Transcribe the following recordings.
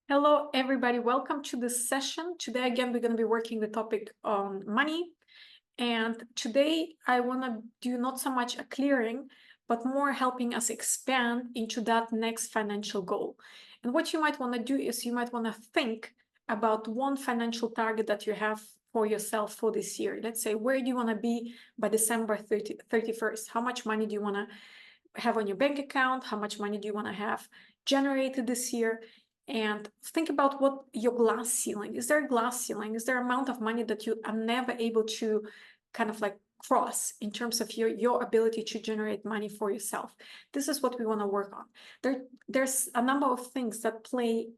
Hello, everybody. Welcome to this session. Today, again, we're going to be working the topic on money. And today, I want to do not so much a clearing, but more helping us expand into that next financial goal. And what you might want to do is you might want to think about one financial target that you have for yourself for this year. Let's say, where do you want to be by December 31st? How much money do you want to have on your bank account? How much money do you want to have generated this year? And think about what your glass ceiling is. There a glass ceiling? Is there amount of money that you are never able to kind of like cross in terms of your ability to generate money for yourself? This is what we want to work on. There's a number of things that play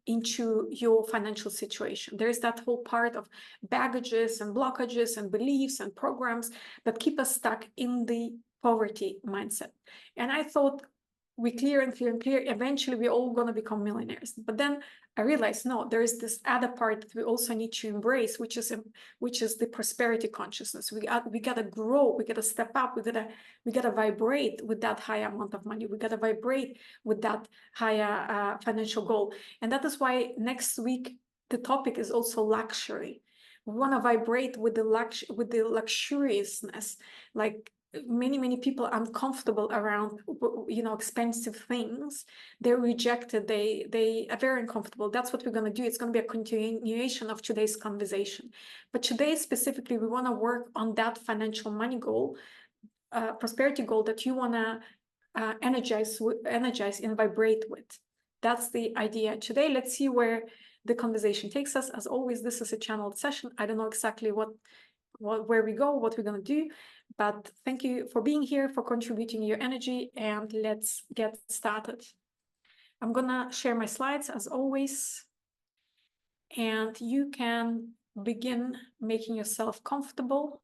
into your financial situation. There's that whole part of baggages and blockages and beliefs and programs that keep us stuck in the poverty mindset. And I thought we clear and clear and clear, eventually we're all going to become millionaires. But then I realized, no, there is this other part that we also need to embrace, which is the prosperity consciousness. We got to grow, we got to step up, we got to vibrate with that higher amount of money. We got to vibrate with that higher financial goal. And that is why next week the topic is also luxury. We want to vibrate with the luxuriousness, like many people uncomfortable around expensive things. They're rejected, they are very uncomfortable. That's what we're going to do. It's going to be a continuation of today's conversation, but today specifically we want to work on that financial money goal, prosperity goal that you want to energize and vibrate with. That's the idea today. Let's see where the conversation takes us. As always, this is a channeled session. I don't know exactly where we go, what we're going to do, but thank you for being here, for contributing your energy, and let's get started. I'm going to share my slides as always, and you can begin making yourself comfortable.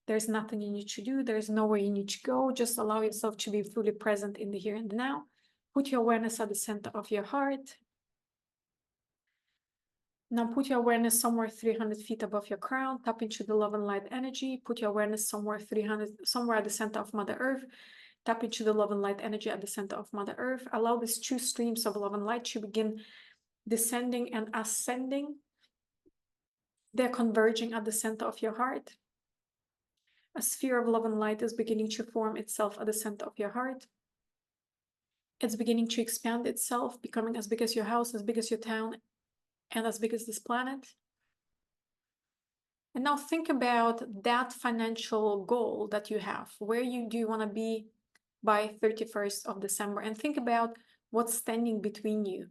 There's nothing you need to do. There's nowhere you need to go. Just allow yourself to be fully present in the here and now. Put your awareness at the center of your heart. Now put your awareness somewhere 300 feet above your crown. Tap into the love and light energy. Put your awareness somewhere at the center of Mother Earth. Tap into the love and light energy at the center of Mother Earth. Allow these two streams of love and light to begin descending and ascending. They're converging at the center of your heart. A sphere of love and light is beginning to form itself at the center of your heart. It's beginning to expand itself, becoming as big as your house, as big as your town, and as big as this planet. And now think about that financial goal that you have. Where do you want to be by 31st of December? And think about what's standing between you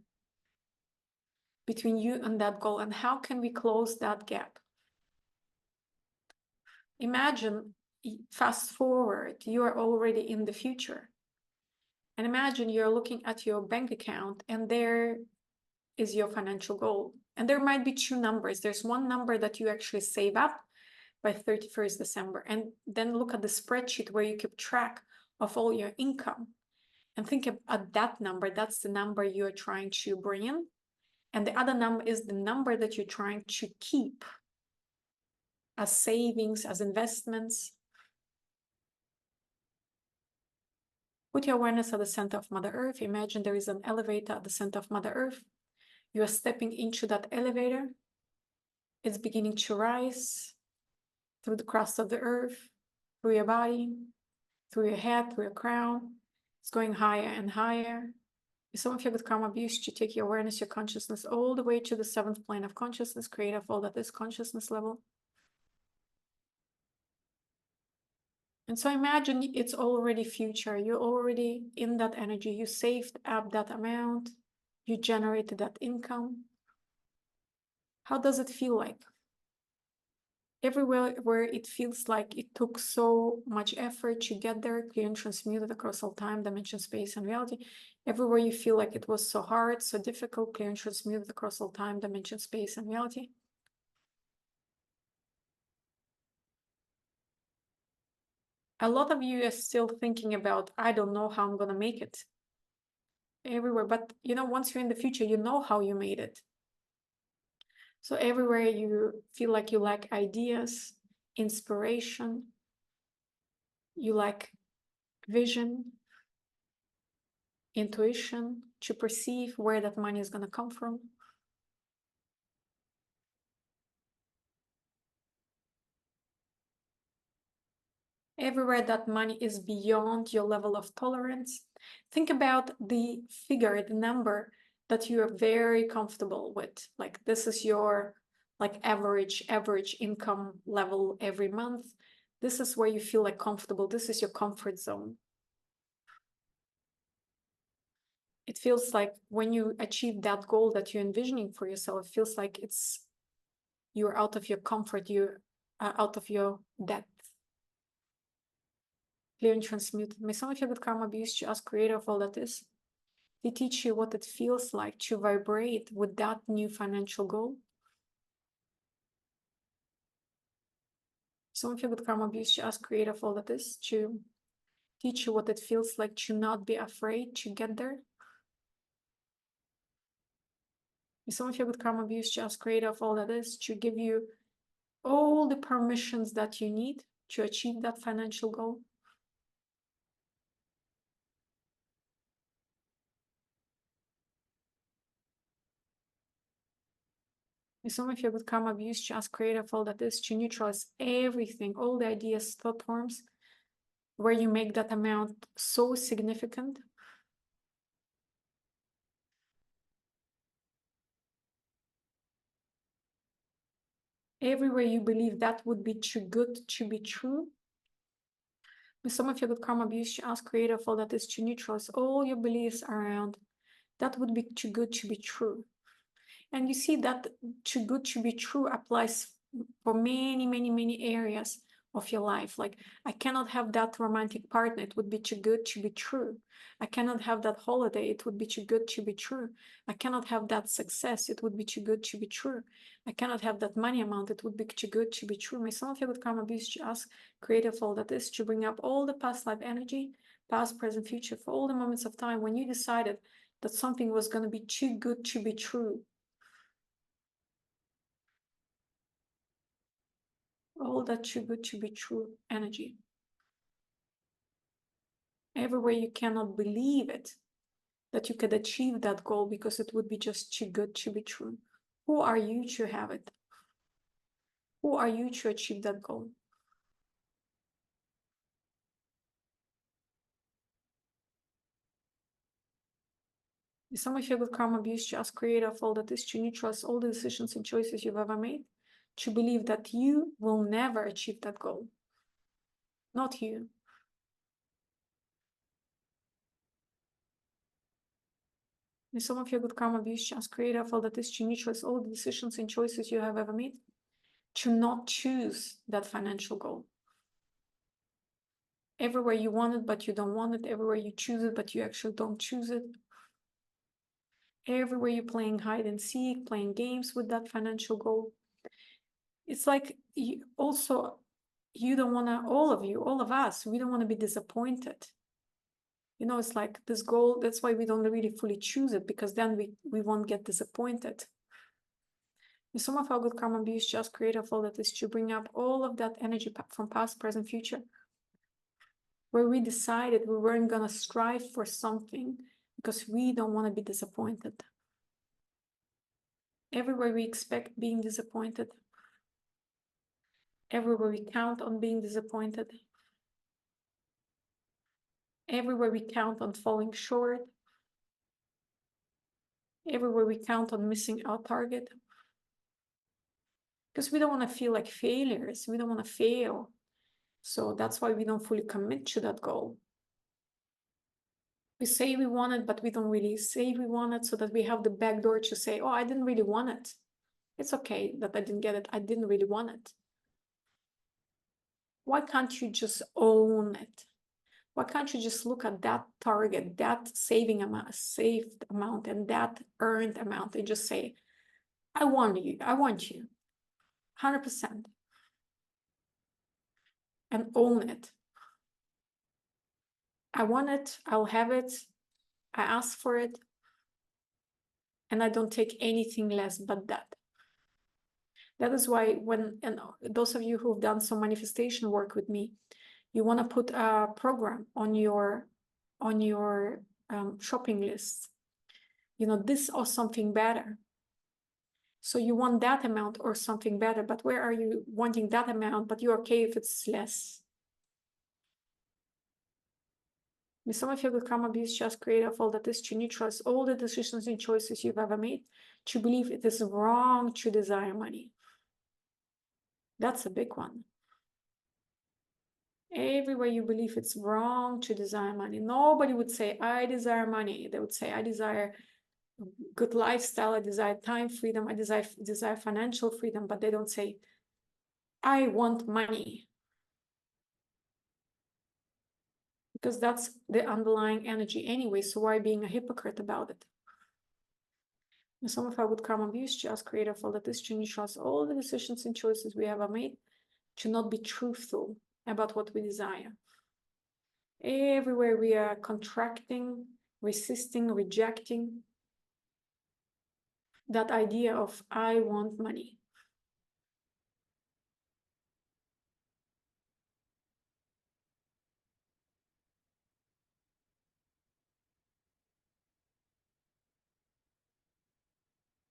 and that goal, and how can we close that gap? Imagine, fast forward, you are already in the future. And imagine you're looking at your bank account and there is your financial goal. And there might be two numbers. There's one number that you actually save up by 31st December. And then look at the spreadsheet where you keep track of all your income. And think about that number. That's the number you're trying to bring in. And the other number is the number that you're trying to keep as savings, as investments. Put your awareness at the center of Mother Earth. Imagine there is an elevator at the center of Mother Earth. You are stepping into that elevator. It's beginning to rise through the crust of the earth, through your body, through your head, through your crown. It's going higher and higher. Some of you with karma abuse to take your awareness, your consciousness all the way to the 7th plane of consciousness, creator of all that is consciousness level. And so imagine it's already future. You're already in that energy. You saved up that amount. You generated that income. How does it feel like? Everywhere where it feels like it took so much effort to get there, clear and transmuted across all time, dimension, space, and reality. Everywhere you feel like it was so hard, so difficult, clear and transmuted across all time, dimension, space, and reality. A lot of you are still thinking about, I don't know how I'm going to make it. Everywhere, but once you're in the future, you know how you made it. So everywhere you feel like you lack ideas, inspiration, you lack vision, intuition, to perceive where that money is going to come from. Everywhere that money is beyond your level of tolerance, think about the figure, the number that you are very comfortable with. Like this is your like average income level every month. This is where you feel like comfortable. This is your comfort zone. It feels like when you achieve that goal that you're envisioning for yourself, it feels like you're out of your comfort, you're out of your depth. Clear and transmute. May some of your good karma be used to ask creator of all that is. They teach you what it feels like to vibrate with that new financial goal. Some of your good karma be used to ask creator of all that is to teach you what it feels like to not be afraid to get there. Some of your good karma be used to ask creator of all that is to give you all the permissions that you need to achieve that financial goal. Some of your good karma be used to ask creator of all that is to neutralize everything, all the ideas, thought forms, where you make that amount so significant. Everywhere you believe that would be too good to be true. With some of your good karma be used to ask creator of all that is to neutralize all your beliefs around that would be too good to be true. And you see that too good to be true applies for many, many, many areas of your life. Like, I cannot have that romantic partner, it would be too good to be true. I cannot have that holiday, it would be too good to be true. I cannot have that success, it would be too good to be true. I cannot have that money amount, it would be too good to be true. May some of your good karma be used to ask creator all that is to bring up all the past life energy, past, present, future, for all the moments of time when you decided that something was going to be too good to be true. All that too good to be true energy. Everywhere you cannot believe it, that you could achieve that goal because it would be just too good to be true. Who are you to have it? Who are you to achieve that goal? Some of your good karma abuse to ask creator of all that is to neutralize all the decisions and choices you've ever made, to believe that you will never achieve that goal. Not you. And some of your good karma abuse to ask creator of all that is to neutralize all the decisions and choices you have ever made, to not choose that financial goal. Everywhere you want it, but you don't want it. Everywhere you choose it, but you actually don't choose it. Everywhere you're playing hide and seek, playing games with that financial goal. It's like you don't want to, all of us, we don't want to be disappointed. You know, it's like this goal, that's why we don't really fully choose it, because then we won't get disappointed. Some of our good karma abuse just creative all that is to bring up all of that energy from past, present, future, where we decided we weren't going to strive for something because we don't want to be disappointed. Everywhere we expect being disappointed. Everywhere we count on being disappointed. Everywhere we count on falling short. Everywhere we count on missing our target. Because we don't want to feel like failures. We don't want to fail. So that's why we don't fully commit to that goal. We say we want it, but we don't really say we want it, so that we have the back door to say, oh, I didn't really want it. It's okay that I didn't get it. I didn't really want it. Why can't you just own it? Why can't you just look at that target, that saved amount, and that earned amount, and just say, I want you, 100%, and own it. I want it, I'll have it, I ask for it, and I don't take anything less but that. That is why and those of you who've done some manifestation work with me, you want to put a program on your shopping list. this or something better. So you want that amount or something better, but where are you wanting that amount, but you're okay if it's less? Some of you will come abuse just create a fault that is to neutralize all the decisions and choices you've ever made, to believe it is wrong to desire money. That's a big one. Everywhere you believe it's wrong to desire money. Nobody would say, I desire money. They would say, I desire good lifestyle, I desire time freedom, I desire financial freedom, but they don't say, I want money. Because that's the underlying energy anyway, so why being a hypocrite about it? And some of our good karma abuse just create a fault that is to neutralize all the decisions and choices we ever made, to not be truthful about what we desire. Everywhere we are contracting, resisting, rejecting that idea of I want money.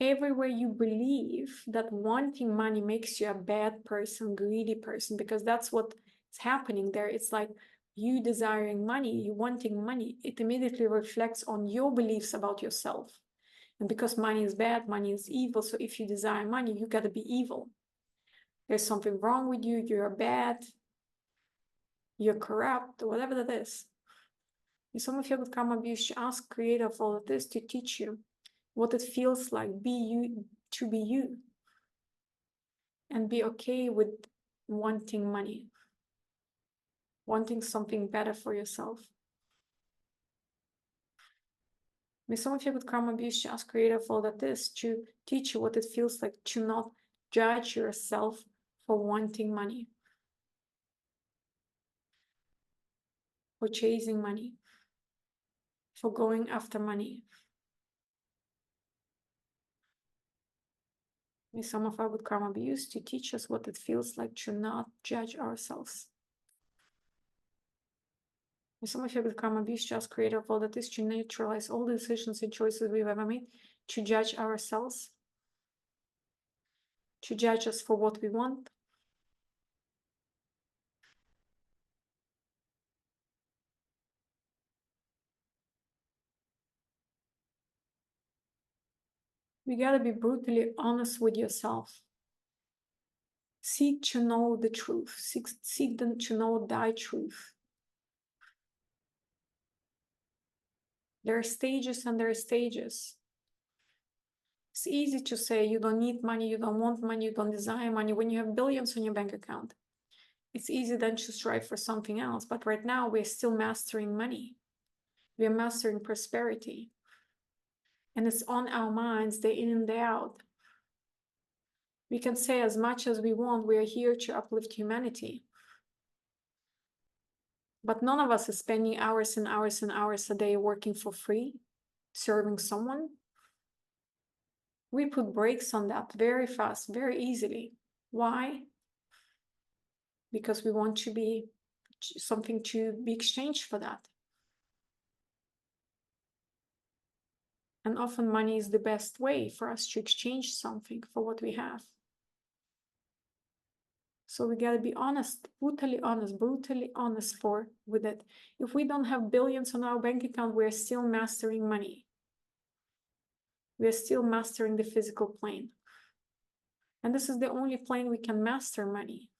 Everywhere you believe that wanting money makes you a bad person, greedy person, because that's what's happening there. It's like you desiring money, you wanting money, it immediately reflects on your beliefs about yourself. And because money is bad, money is evil. So if you desire money, you got to be evil. There's something wrong with you. You're bad. You're corrupt, whatever that is. And some of you would come abuse to ask creator of all of this to teach you what it feels like be you, to be you, and be okay with wanting money, wanting something better for yourself. May some of you would come abuse to ask creator of all that is to teach you what it feels like to not judge yourself for wanting money, for chasing money, for going after money. May some of our good karma be used to teach us what it feels like to not judge ourselves. May some of your good karma be just creator of all that is to neutralize all the decisions and choices we've ever made, to judge ourselves, to judge us for what we want. You gotta be brutally honest with yourself. Seek to know the truth. Seek them to know thy truth. There are stages and there are stages. It's easy to say you don't need money, you don't want money, you don't desire money when you have billions on your bank account. It's easy then to strive for something else. But right now we're still mastering money. We're mastering prosperity. And it's on our minds day in and day out. We can say as much as we want, we are here to uplift humanity. But none of us is spending hours and hours and hours a day working for free, serving someone. We put brakes on that very fast, very easily. Why? Because we want to be something to be exchanged for that. And often money is the best way for us to exchange something for what we have. So we gotta be honest, brutally honest with it. If we don't have billions on our bank account, we're still mastering money. We're still mastering the physical plane. And this is the only plane we can master money.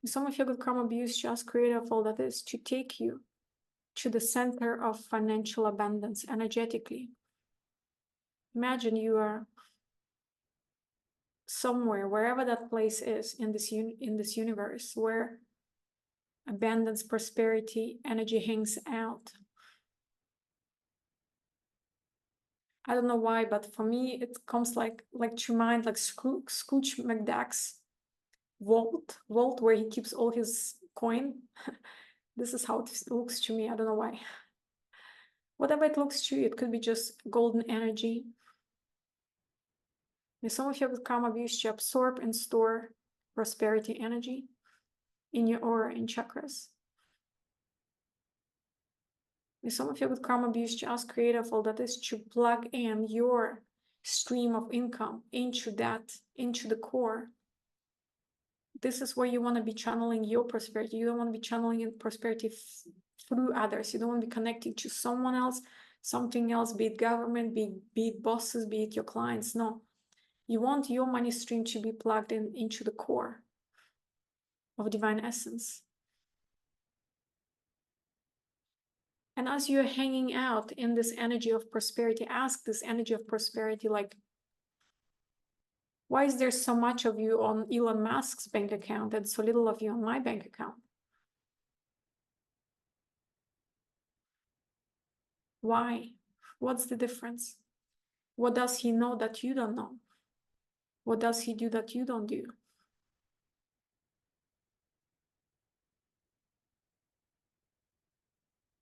Some of your good karma abuse just created all that is to take you to the center of financial abundance energetically. Imagine you are somewhere, wherever that place is in this universe, where abundance, prosperity, energy hangs out. I don't know why, but for me, it comes like to mind like Scrooge McDuck's vault where he keeps all his coin. This is how it looks to me. I don't know why. Whatever it looks to you, it could be just golden energy. And some of you with karma abuse to absorb and store prosperity energy in your aura and chakras. Some of you with karma abuse, just creative, that is to plug in your stream of income into the core. This is where you want to be channeling your prosperity. You don't want to be channeling in prosperity through others. You don't want to be connecting to someone else, something else, be it government, be it bosses, be it your clients. No, you want your money stream to be plugged into the core of divine essence. And as you're hanging out in this energy of prosperity, ask this energy of prosperity, like, why is there so much of you on Elon Musk's bank account and so little of you on my bank account? Why? What's the difference? What does he know that you don't know? What does he do that you don't do?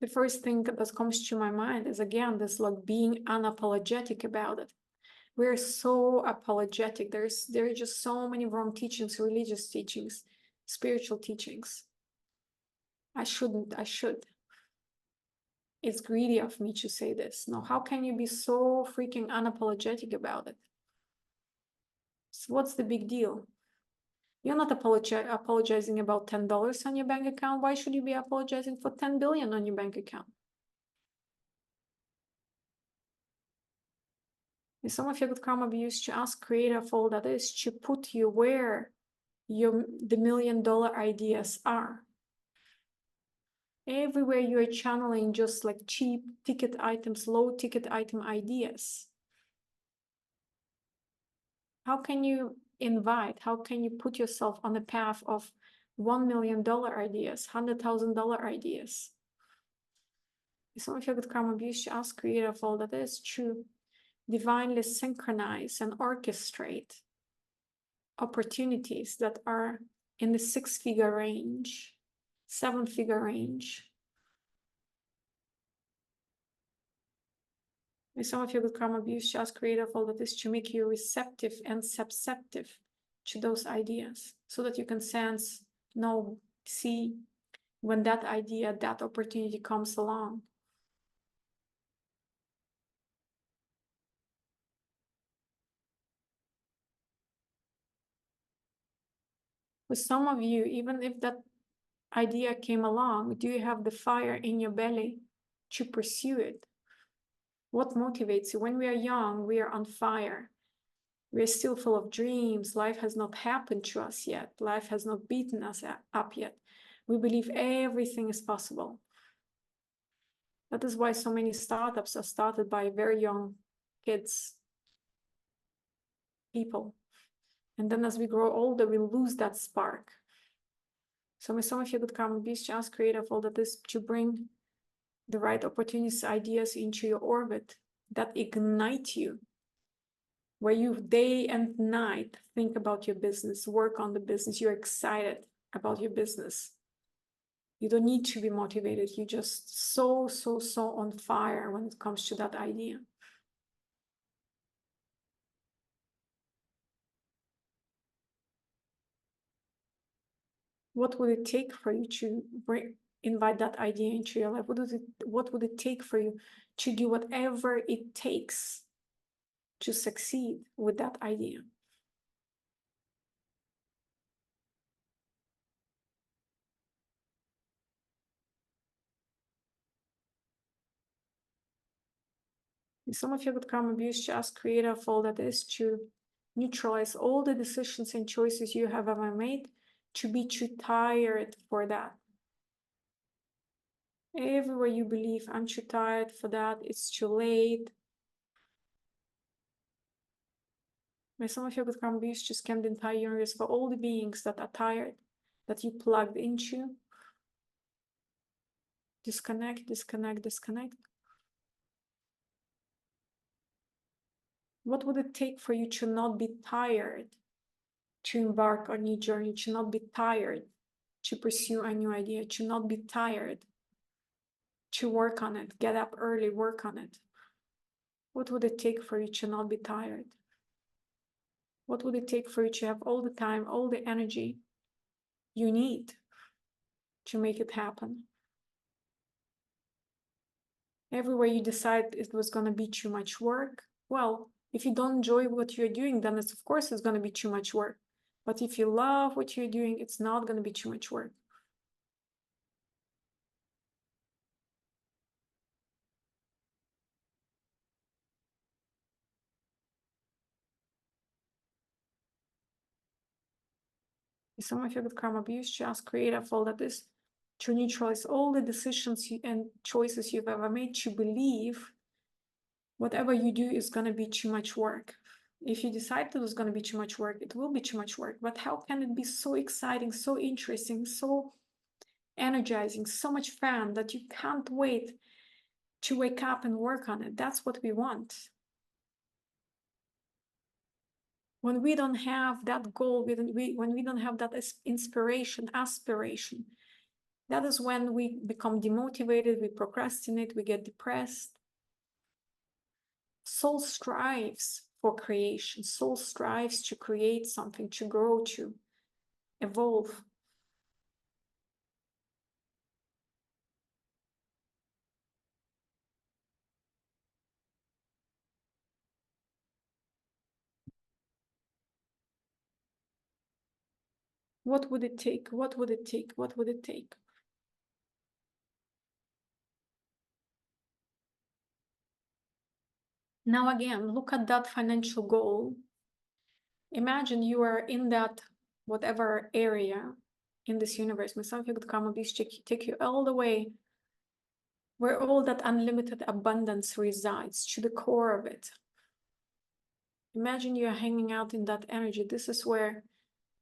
The first thing that comes to my mind is, again, this like being unapologetic about it. We're so apologetic. There are just so many wrong teachings, religious teachings, spiritual teachings. I shouldn't. I should. It's greedy of me to say this. No, how can you be so freaking unapologetic about it? So what's the big deal? You're not apologizing about $10 on your bank account. Why should you be apologizing for 10 billion on your bank account? And some of you with karma abuse to ask creative all that is to put you where the $1 million ideas are. Everywhere you are channeling just like cheap ticket items, low ticket item ideas. How can you how can you put yourself on the path of $1 million ideas, $100,000 ideas? Some of you with karma abuse to ask creative all that is to divinely synchronize and orchestrate opportunities that are in the 6-figure range, 7-figure range. And some of you with karma abuse just creative all that is to make you receptive and susceptible to those ideas so that you can sense, know, see when that idea, that opportunity comes along. With some of you, even if that idea came along, do you have the fire in your belly to pursue it? What motivates you? When we are young, we are on fire. We are still full of dreams. Life has not happened to us yet. Life has not beaten us up yet. We believe everything is possible. That is why so many startups are started by very young kids, people. And then as we grow older, we lose that spark. So with some of you with karma abuse, just creative all that is to bring the right opportunities, ideas into your orbit that ignite you, where you day and night think about your business, work on the business, you're excited about your business. You don't need to be motivated. You're just so on fire when it comes to that idea. What would it take for you to invite that idea into your life? What would it take for you to do whatever it takes to succeed with that idea? Some of you with karma abuse just create a fall that is to neutralize all the decisions and choices you have ever made, to be too tired for that. Everywhere you believe, I'm too tired for that, it's too late. Some of you with karma abuse just scan the entire universe for all the beings that are tired, that you plugged into. Disconnect, disconnect, disconnect. What would it take for you to not be tired to embark on a new journey, to not be tired to pursue a new idea, to not be tired to work on it, get up early, work on it? What would it take for you to not be tired? What would it take for you to have all the time, all the energy you need to make it happen? Everywhere you decide it was going to be too much work, well, if you don't enjoy what you're doing, then it's, of course, it's going to be too much work. But if you love what you're doing, it's not going to be too much work. Some of you with karma abuse, just create a folder this to neutralize all the decisions and choices you've ever made, to believe whatever you do is going to be too much work. If you decide that it's going to be too much work, it will be too much work. But how can it be so exciting, so interesting, so energizing, so much fun that you can't wait to wake up and work on it? That's what we want. When we don't have that goal, when we don't have that inspiration, aspiration, that is when we become demotivated, we procrastinate, we get depressed. Soul strives for creation. Soul strives to create something, to grow, to evolve. What would it take? What would it take? What would it take? Now again, look at that financial goal. Imagine you are in that whatever area in this universe. Myself, you could come and take you all the way where all that unlimited abundance resides, to the core of it. Imagine you're hanging out in that energy. This is where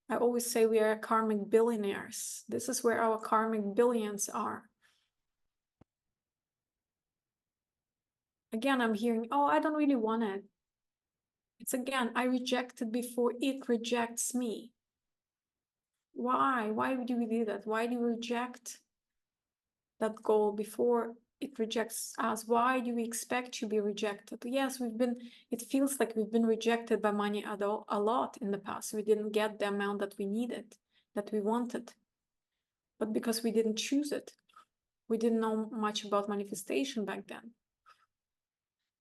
I always say we are karmic billionaires. This is where our karmic billions are. Again, I'm hearing, oh, I don't really want it. It's again, I reject it before it rejects me. Why? Why do we do that? Why do we reject that goal before it rejects us? Why do we expect to be rejected? Yes, it feels like we've been rejected by money a lot in the past. We didn't get the amount that we needed, that we wanted. But because we didn't choose it, we didn't know much about manifestation back then.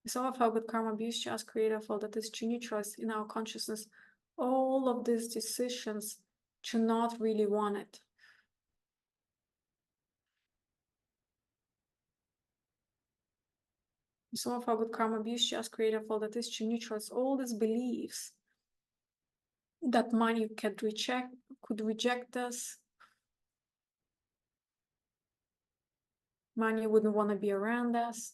Some of our good karma abuse just create a fault that is to neutralize in our consciousness all of these decisions to not really want it. Some of our good karma abuse just create a fault that is to neutralize all these beliefs that money could reject us. Money wouldn't want to be around us.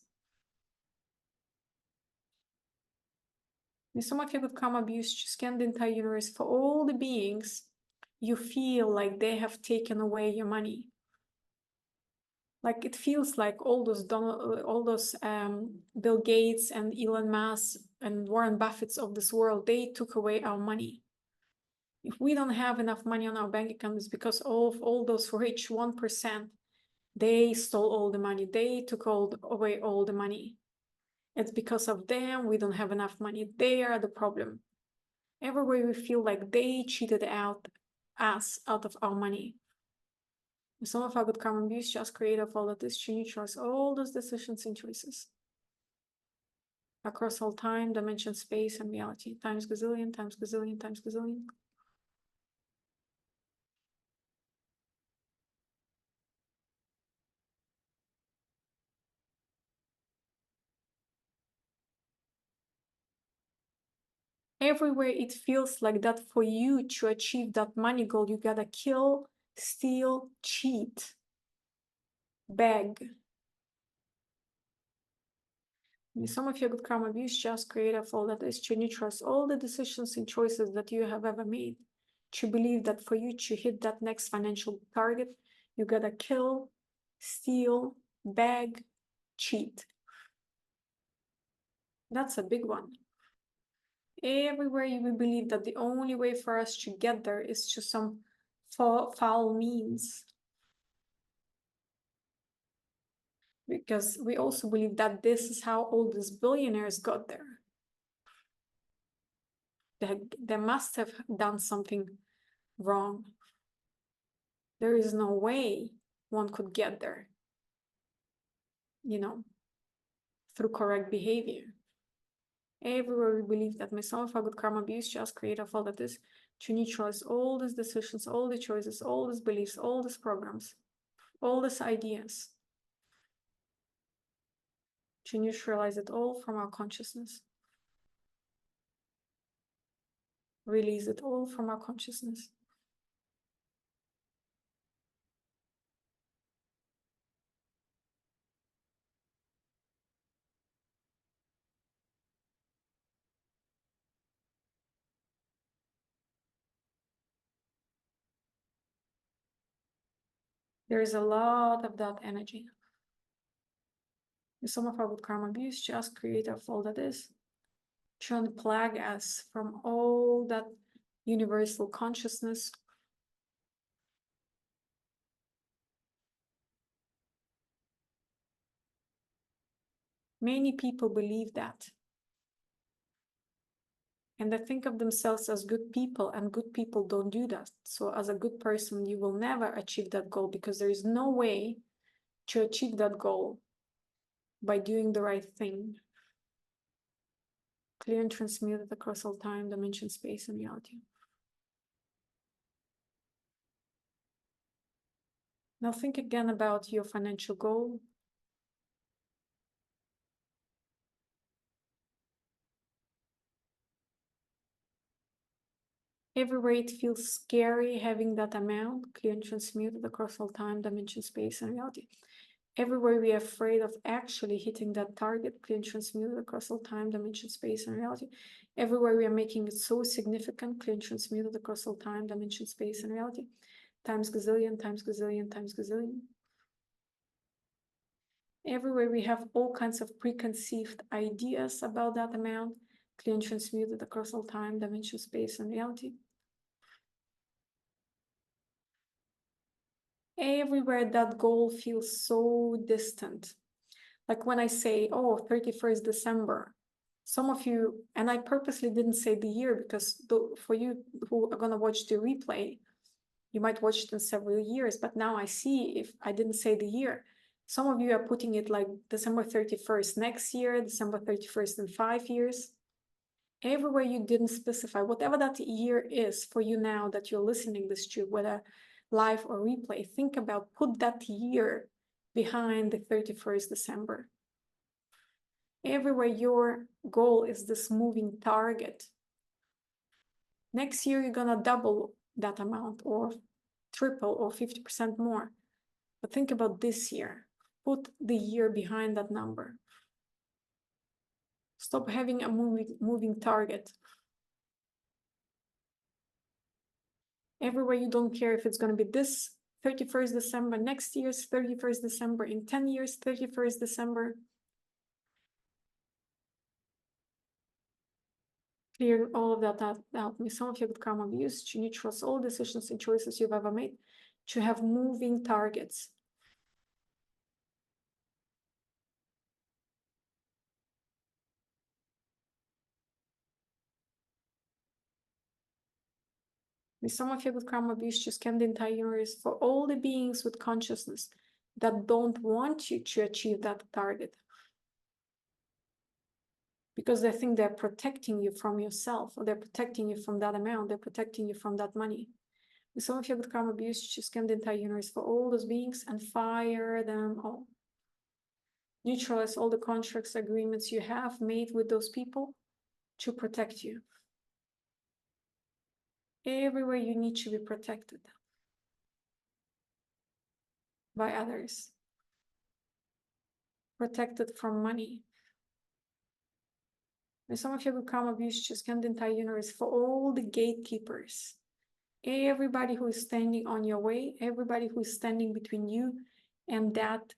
Some of you with karma abuse to scan the entire universe for all the beings you feel like they have taken away your money. Like it feels like all those Bill Gates and Elon Musk and Warren Buffett's of this world, they took away our money. If we don't have enough money on our bank account, it's because of all those rich 1%. They stole all the money. They took away all the money. It's because of them we don't have enough money. They are the problem. Everywhere we feel like they cheated us out of our money. Some of our good karma abuse just create all of this to neutralize all those decisions and choices across all time, dimension, space, and reality. Times gazillion, times gazillion, times gazillion. Everywhere it feels like that for you to achieve that money goal, you gotta kill, steal, cheat, beg. Some of your good karma abuse just create a fall that is to neutralize all the decisions and choices that you have ever made. To believe that for you to hit that next financial target, you gotta kill, steal, beg, cheat. That's a big one. Everywhere you will believe that the only way for us to get there is to some foul means. Because we also believe that this is how all these billionaires got there. They must have done something wrong. There is no way one could get there, you know. through correct behavior. Everywhere we believe that may some of our good karma abuse just create a fault that is to neutralize all these decisions, all the choices, all these beliefs, all these programs, all these ideas, to neutralize it all from our consciousness. Release it all from our consciousness. There is a lot of that energy. And some of our good karma abuse just create a fault that is to unplug us from all that universal consciousness. Many people believe that. And they think of themselves as good people, and good people don't do that. So as a good person, you will never achieve that goal, because there is no way to achieve that goal by doing the right thing. Clear and transmuted across all time, dimension, space, and reality. Now think again about your financial goal. Everywhere it feels scary having that amount, clear and transmuted across all time, dimension, space, and reality. Everywhere we are afraid of actually hitting that target, clear and transmuted across all time, dimension, space, and reality. Everywhere we are making it so significant, clear and transmuted across all time, dimension, space, and reality. Times gazillion, times gazillion, times gazillion. Everywhere we have all kinds of preconceived ideas about that amount, clear and transmuted across all time, dimension, space, and reality. Everywhere that goal feels so distant. Like when I say, oh, 31st December, some of you, and I purposely didn't say the year, because for you who are going to watch the replay, you might watch it in several years, but now I see if I didn't say the year. Some of you are putting it like December 31st next year, December 31st in 5 years. Everywhere you didn't specify, whatever that year is for you now that you're listening this to, whether live or replay, think about, put that year behind the 31st December. Everywhere your goal is this moving target. Next year, you're gonna double that amount, or triple, or 50% more. But think about this year. Put the year behind that number. Stop having a moving target. Everywhere you don't care if it's going to be this 31st December, next year's 31st December, in 10 years, 31st December. Clear all of that out. Some of you good karma abuse to neutralize all decisions and choices you've ever made, to have moving targets. With some of you good karma abuse to scan the entire universe for all the beings with consciousness that don't want you to achieve that target, because they think they're protecting you from yourself, or they're protecting you from that amount, they're protecting you from that money. With some of you good karma abuse to scan the entire universe for all those beings and fire them all. Neutralize all the contracts, agreements you have made with those people to protect you. Everywhere you need to be protected by others. Protected from money. With some of you good karma abuse to scan the entire universe for all the gatekeepers. Everybody who is standing on your way, everybody who is standing between you and that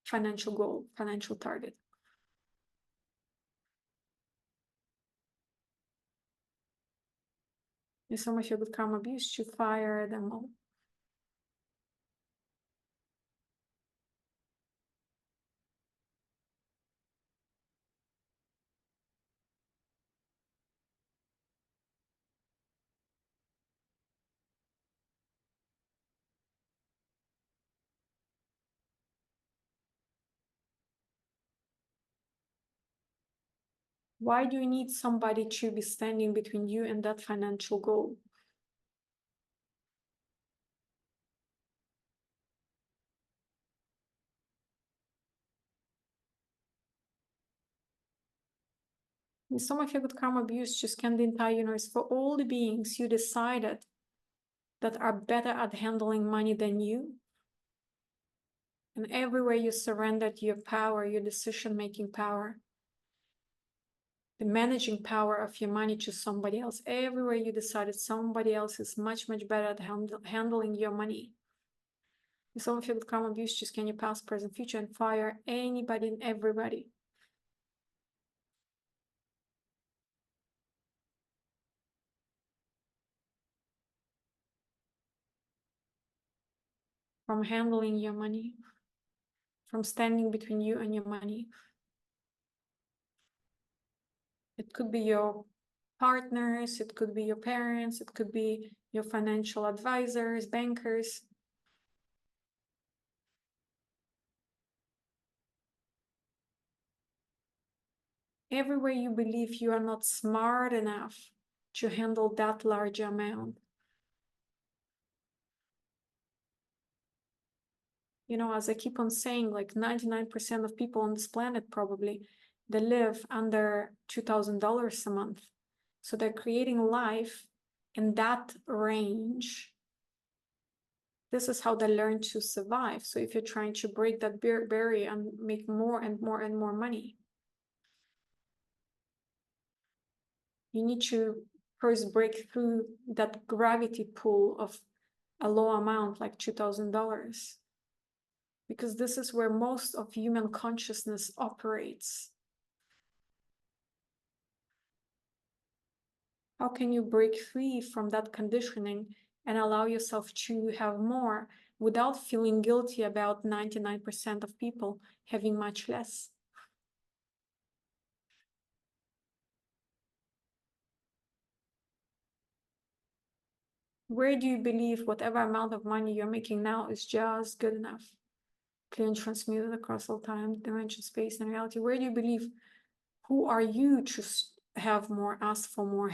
financial goal, financial target. With some of you good karma abuse to fire them all. Why do you need somebody to be standing between you and that financial goal? In some of your good karma abuse, just scan the entire universe for all the beings you decided that are better at handling money than you. And everywhere you surrendered your power, your decision-making power, the managing power of your money to somebody else, everywhere you decided somebody else is much, much better at handling your money. In some of your good karma abuse, just scan your past, present, future, and fire anybody and everybody. From handling your money, from standing between you and your money. It could be your partners, it could be your parents, it could be your financial advisors, bankers. Everywhere you believe you are not smart enough to handle that large amount. You know, as I keep on saying, like 99% of people on this planet probably, they live under $2,000 a month. So they're creating life in that range. This is how they learn to survive. So if you're trying to break that barrier and make more and more and more money, you need to first break through that gravity pull of a low amount like $2,000. Because this is where most of human consciousness operates. How can you break free from that conditioning and allow yourself to have more without feeling guilty about 99% of people having much less? Where do you believe whatever amount of money you're making now is just good enough? Clear and transmuted across all time, dimension, space, and reality. Where do you believe? Who are you to have more, ask for more,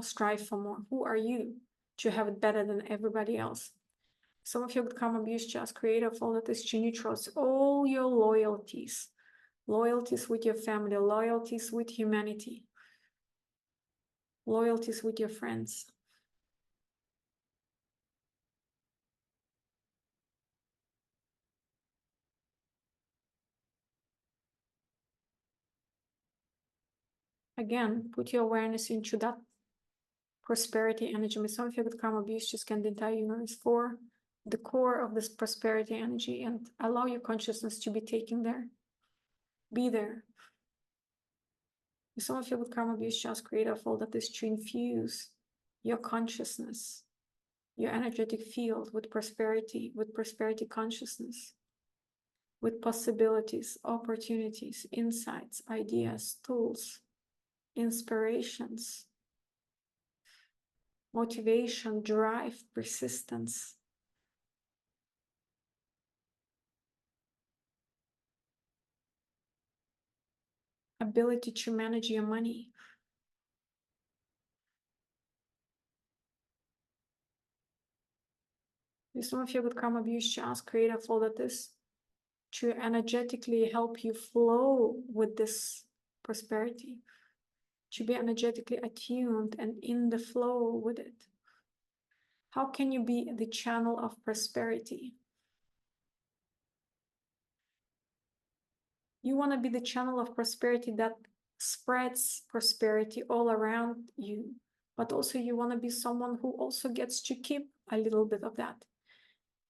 strive for more? Who are you to have it better than everybody else? Some of your good karma abuse just creative, all that is to neutrals, all your loyalties with your family, loyalties with humanity, loyalties with your friends. Again, put your awareness into that prosperity energy. Some of your good karma abuse just scan the entire universe for the core of this prosperity energy and allow your consciousness to be taken there. Be there. Some of your good karma abuse just create a fall that is to infuse your consciousness, your energetic field with prosperity consciousness, with possibilities, opportunities, insights, ideas, tools, inspirations, motivation, drive, persistence. Ability to manage your money. Some of your good karma abuse chance create a flow that is to energetically help you flow with this prosperity, to be energetically attuned and in the flow with it. How can you be the channel of prosperity? You want to be the channel of prosperity that spreads prosperity all around you, but also you want to be someone who also gets to keep a little bit of that.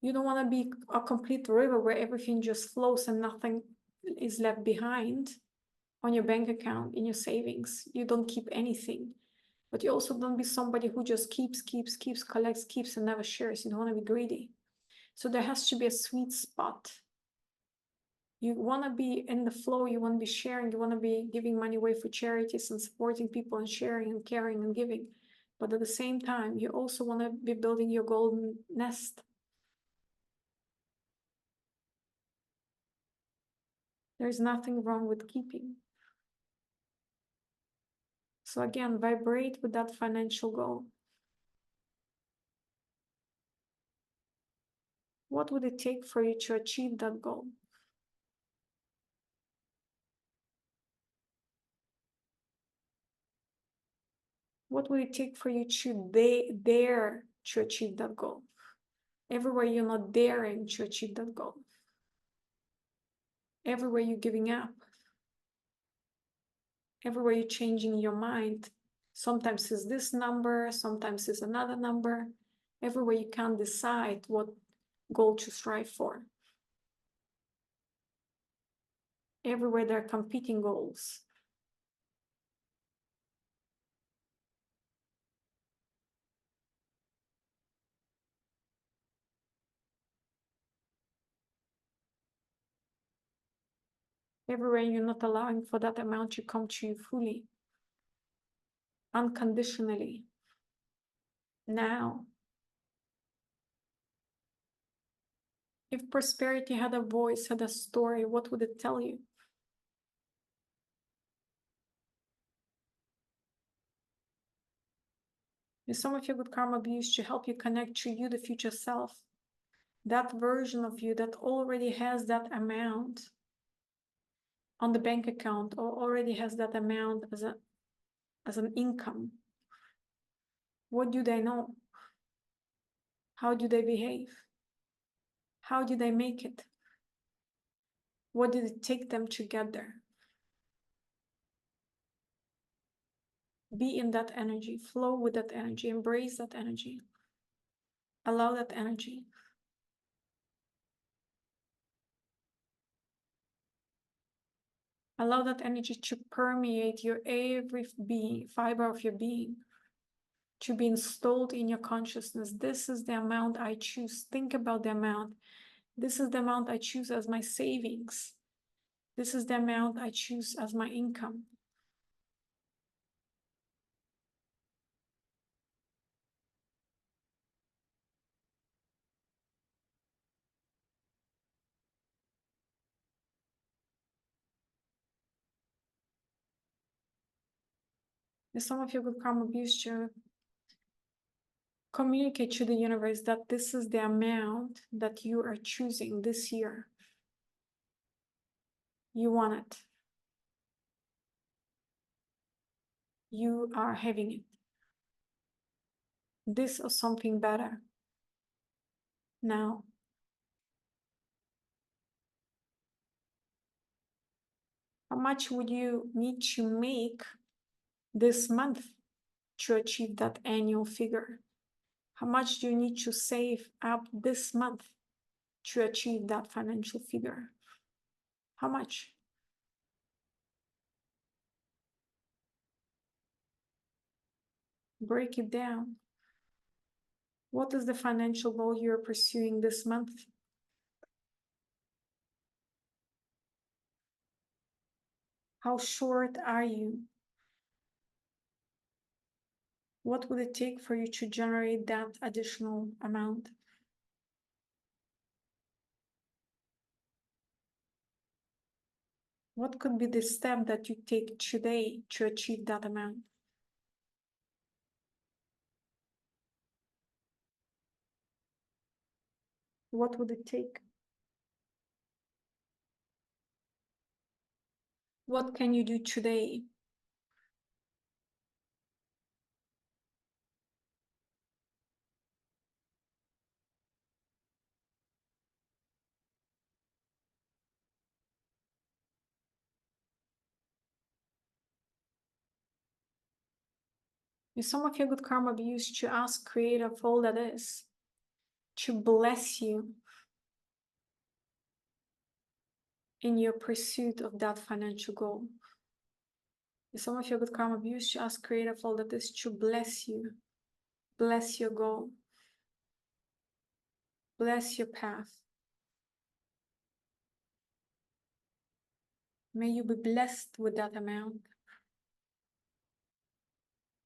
You don't want to be a complete river where everything just flows and nothing is left behind on your bank account, in your savings. You don't keep anything. But you also don't be somebody who just keeps, collects, keeps, and never shares. You don't want to be greedy. So there has to be a sweet spot. You want to be in the flow, you want to be sharing, you want to be giving money away for charities and supporting people and sharing and caring and giving. But at the same time, you also want to be building your golden nest. There's nothing wrong with keeping. So again, vibrate with that financial goal. What would it take for you to achieve that goal? What would it take for you to dare to achieve that goal? Everywhere you're not daring to achieve that goal. Everywhere you're giving up. Everywhere you're changing your mind. Sometimes it's this number, sometimes it's another number. Everywhere you can't decide what goal to strive for. Everywhere there are competing goals. Everywhere you're not allowing for that amount to come to you fully, unconditionally, now. If prosperity had a voice, had a story, what would it tell you? And some of your good karma be used to help you connect to you, the future self, that version of you that already has that amount on the bank account or already has that amount as an income. What do they know? How do they behave? How did they make it? What did it take them to get there? Be in that energy, flow with that energy, embrace that energy, allow that energy. Allow that energy to permeate your every fiber of your being, to be installed in your consciousness. This is the amount I choose. Think about the amount. This is the amount I choose as my savings. This is the amount I choose as my income. And some of your good karma abuse to communicate to the universe that this is the amount that you are choosing this year. You want it. You are having it. This or something better. Now. How much would you need to make this month to achieve that annual figure? How much do you need to save up this month to achieve that financial figure? How much? Break it down. What is the financial goal you're pursuing this month? How short are you? What would it take for you to generate that additional amount? What could be the step that you take today to achieve that amount? What would it take? What can you do today? Some of your good karma be used to ask Creator of all that is to bless you in your pursuit of that financial goal. Some of your good karma be used to ask Creator of all that is to bless you, bless your goal, bless your path. May you be blessed with that amount.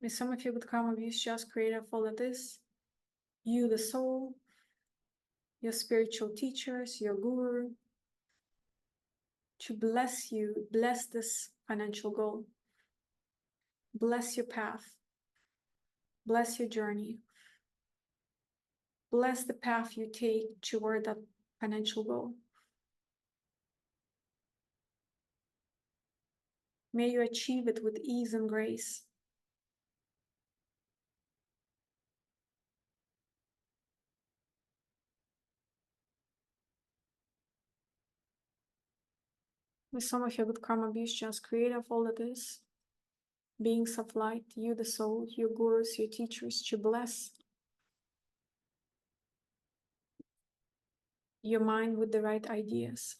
May some of your good karma be used to ask Creator of all that is, you, the soul, your spiritual teachers, your guru, to bless you, bless this financial goal. Bless your path. Bless your journey. Bless the path you take toward that financial goal. May you achieve it with ease and grace. With some of your good karma, be just creator of all that is. Beings of light, you the soul, your gurus, your teachers, to bless your mind with the right ideas.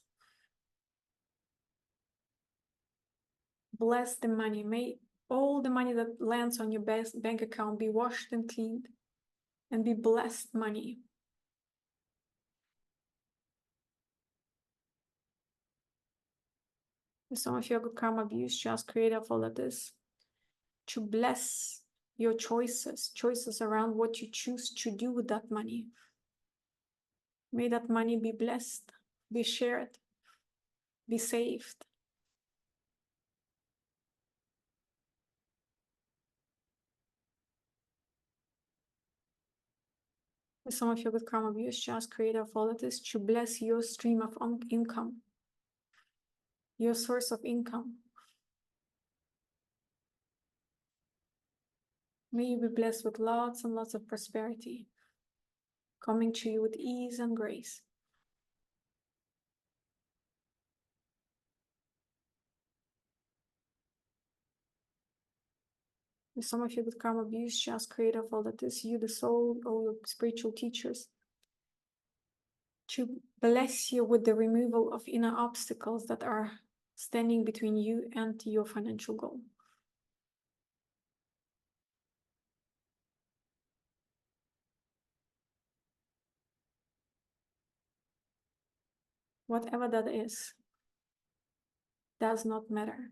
Bless the money. May all the money that lands on your bank account be washed and cleaned and be blessed money. With some of your good karma, be just creator of all that is. To bless your choices around what you choose to do with that money. May that money be blessed, be shared, be saved. With some of your good karma, be just creator of all that is, to bless your stream of income, your source of income. May you be blessed with lots and lots of prosperity, coming to you with ease and grace. With some of you with karma abuse, just creator of all that is, you the soul, all your spiritual teachers, to bless you with the removal of inner obstacles that are standing between you and your financial goal. Whatever that is, does not matter.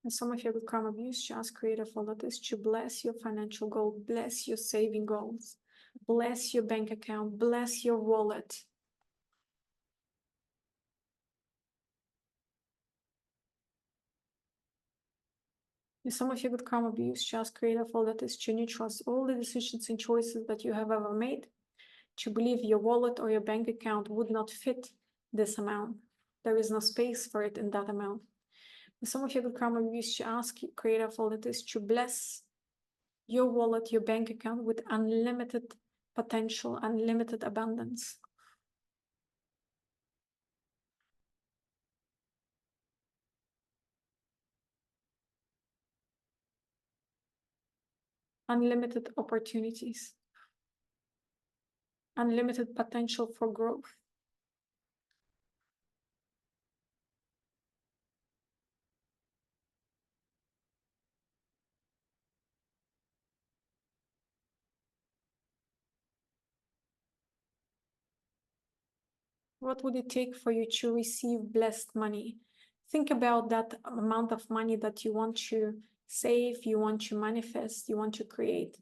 And some of you with karma abuse, just creator of all that is, to bless your financial goal, bless your saving goals, bless your bank account, bless your wallet. And some of you with karma abuse, just creator of all that is, to neutralize all the decisions and choices that you have ever made, to believe your wallet or your bank account would not fit this amount. There is no space for it in that amount. And some of you with karma abuse, to ask creator of all that is, to bless your wallet, your bank account with unlimited potential, unlimited abundance. Unlimited opportunities, unlimited potential for growth. What would it take for you to receive blessed money? Think about that amount of money that you want to save, you want to manifest, you want to create.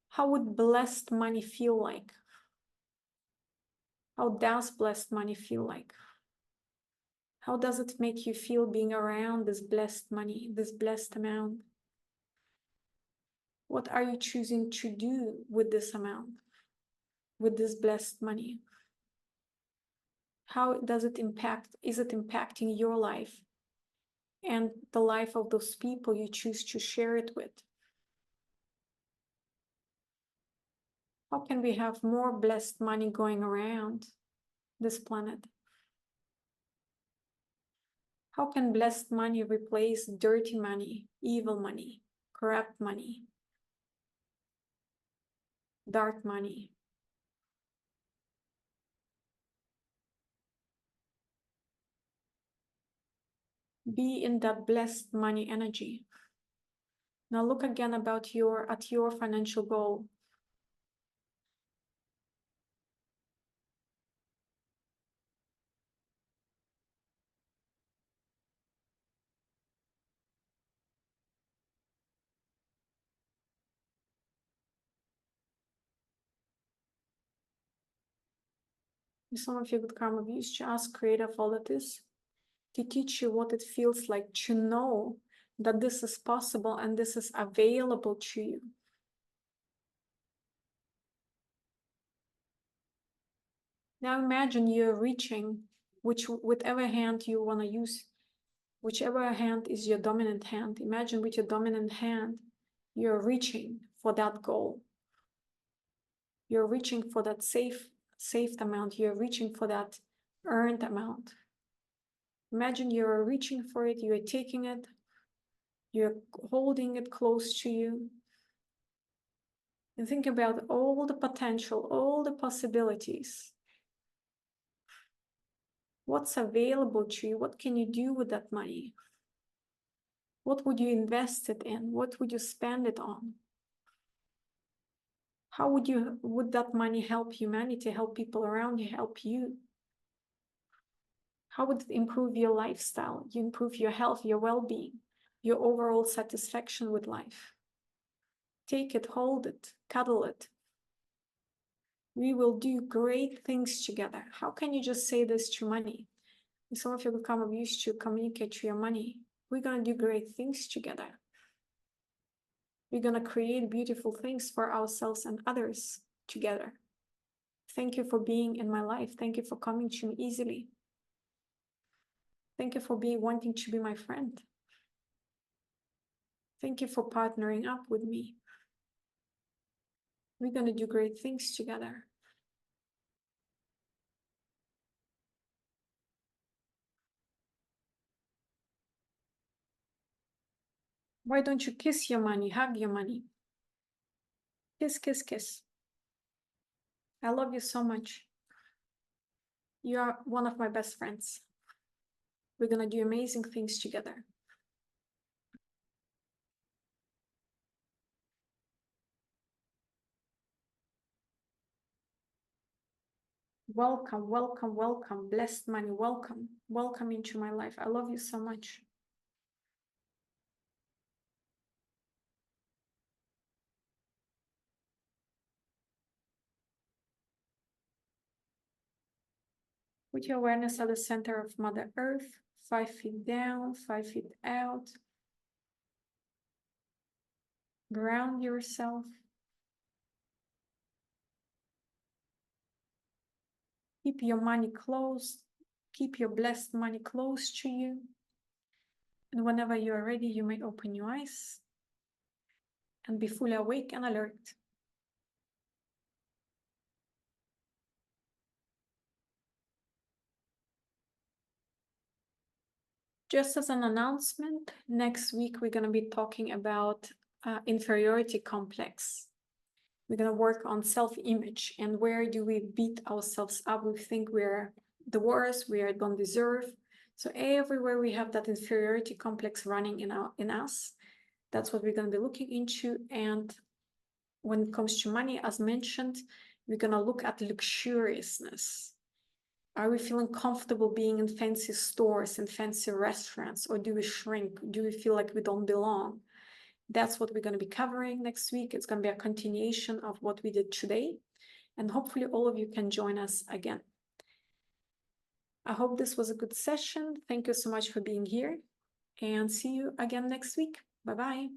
How would blessed money feel like? How does blessed money feel like? How does it make you feel being around this blessed money, this blessed amount? What are you choosing to do with this amount, with this blessed money? How does it impact? Is it impacting your life and the life of those people you choose to share it with? How can we have more blessed money going around this planet? How can blessed money replace dirty money, evil money, corrupt money, dark money? Be in that blessed money energy. Now look again at your financial goal. Some of you good karma views to ask Creator of all that is to teach you what it feels like to know that this is possible and this is available to you. Now imagine you're reaching whichever hand you want to use, whichever hand is your dominant hand. Imagine with your dominant hand, you're reaching for that goal. You're reaching for that saved amount. You're reaching for that earned amount. Imagine you're reaching for it, you're taking it, you're holding it close to you. And think about all the potential, all the possibilities. What's available to you? What can you do with that money? What would you invest it in? What would you spend it on? How would that money help humanity, help people around you, help you? How would it improve your lifestyle, you improve your health, your well-being, your overall satisfaction with life? Take it, hold it, cuddle it. We will do great things together. How can you just say this to money? Some of you become used to communicate to your money. We're going to do great things together. We're going to create beautiful things for ourselves and others together. Thank you for being in my life. Thank you for coming to me easily. Thank you for wanting to be my friend. Thank you for partnering up with me. We're going to do great things together. Why don't you kiss your money, hug your money? Kiss, kiss, kiss. I love you so much. You are one of my best friends. We're going to do amazing things together. Welcome, welcome, welcome. Blessed money, welcome. Welcome into my life. I love you so much. Put your awareness at the center of Mother Earth, 5 feet down, 5 feet out. Ground yourself. Keep your money close. Keep your blessed money close to you. And whenever you are ready, you may open your eyes and be fully awake and alert. Just as an announcement, next week we're going to be talking about inferiority complex. We're going to work on self-image and where do we beat ourselves up? We think we're the worst, we don't deserve. So everywhere we have that inferiority complex running in us, that's what we're going to be looking into. And when it comes to money, as mentioned, we're going to look at luxuriousness. Are we feeling comfortable being in fancy stores and fancy restaurants, or do we shrink? Do we feel like we don't belong? That's what we're going to be covering next week. It's going to be a continuation of what we did today. And hopefully all of you can join us again. I hope this was a good session. Thank you so much for being here and see you again next week. Bye-bye.